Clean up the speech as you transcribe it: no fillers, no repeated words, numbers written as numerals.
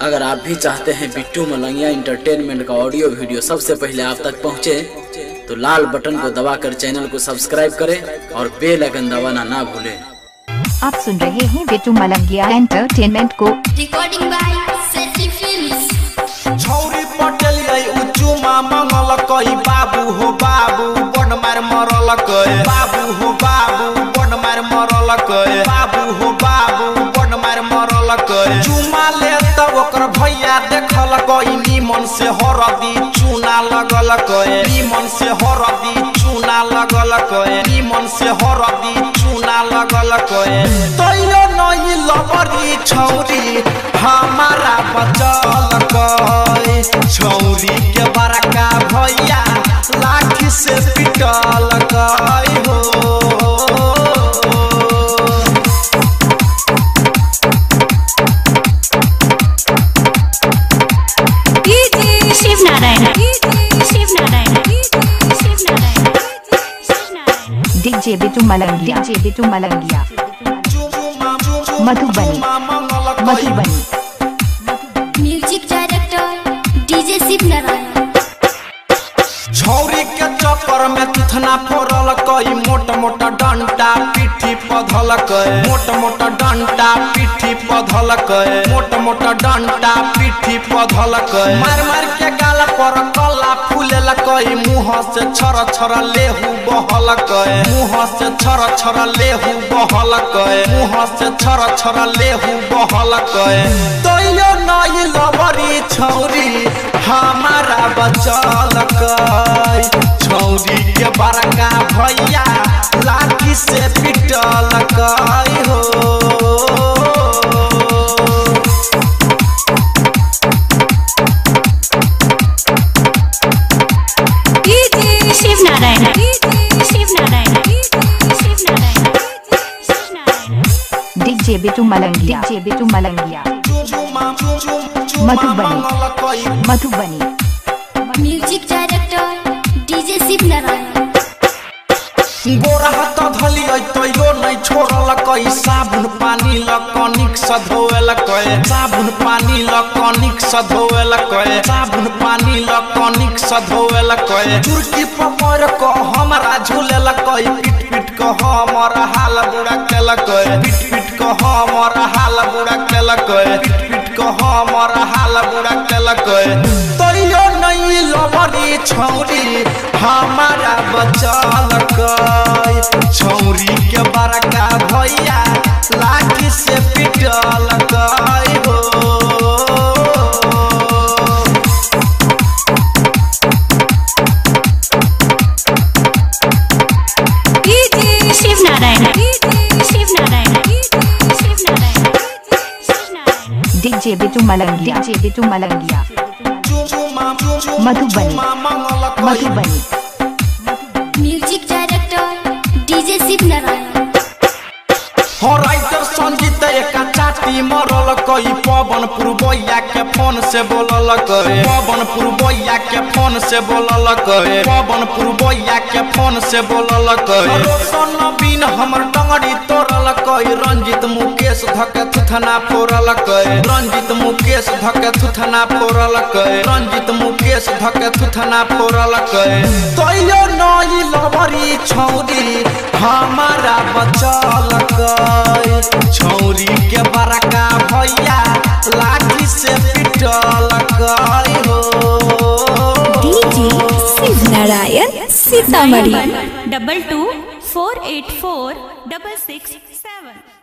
अगर आप भी चाहते हैं बिट्टू मलंगिया एंटरटेनमेंट का ऑडियो वीडियो सबसे पहले आप तक पहुंचे, तो लाल बटन को दबाकर चैनल को सब्सक्राइब करें और बेल आइकन दबाना ना भूलें। आप सुन रहे हैं बिट्टू मलंगिया एंटरटेनमेंट को। Recording by Seti films. छौरी पटेल गई उचुमा मंगल कई बाबू हो बाबू बड़ मार मरल कई बाबू हो बाबू बड़ मार मरल कई बाबू हो बाबू बड़ मार मरल कई चुमा ले त ओकर भैया देखल कई निमन से हरदी चूना लगल कई निमन से हरदी चूना लगल कई निमन से हरदी चूना लगल कई तैयो नहीं लबरी छौरी हमारा बचल कई छौरी के बड़का भैया लाठी से पिटल कई हो। DJ Bittu Malangiya Madhubani music director DJ Shiv Narayan. छौरी के चक्कर में तुथना फोड़ल कई मोट मोटा डंडा पीठी पधल कई मोट मोटा डंडा पीठी पधल कई मोट मोटा डंडा पीठी पधल कई मार मार के गाल पर कला फूलल कई मुंह से छर छर लेहू बहल कई मुंह से छर छर लेहू बहल कई मुंह से छर छर लेहू बहल कई तैयो नहीं लबरी छौरी हमारा बचल कई छौरी के बड़का भैया लाठी से पिटल कई हो। DJ Bittu Malangiya Madhubani music director DJ Shiv Narayan. गोरा हाथ धली तैयो नहीं छोड़ल कई साबुन पानी लकनिक सधोएल कई साबुन पानी लकनिक सधोएल कई साबुन पानी लकनिक सधोएल कई चुरकी पकड़ क हमरा झूलेल कई पीट पीट क हमर हाल बुरा केल कई पीट पीट क हमर हाल बुरा केल कई पीट पीट क हमर हाल बुरा केल कई तैयो नहीं लबरी छौरी हमारा बचल कई छौरी के बड़का भैया लाठी से पिटल कई हो। DJ Bittu Malangiya Madhubani music director DJ Shiv Narayan. हो राइटर संगीत एक चाटी मरल कई पवन पुरबैया के फोन से बोलल कई पवन पुरबैया के फोन से बोलल कई पवन पुरबैया के फोन से बोलल कई रोशन बिन हमर डंगड़ी तोड़ल कई रंजित मुकेश धके थुथना फोड़ल कई रंजित मुकेश धके थुथना फोड़ल कई रंजित मुकेश धके थुथना फोड़ल कई तैयो नहीं लबरी छौरी हमारा बचल कई छौरी के बड़का भैया लाठी से पिटल कई हो। डीजे शिव नारायण सीतामढ़ी 22 484 667।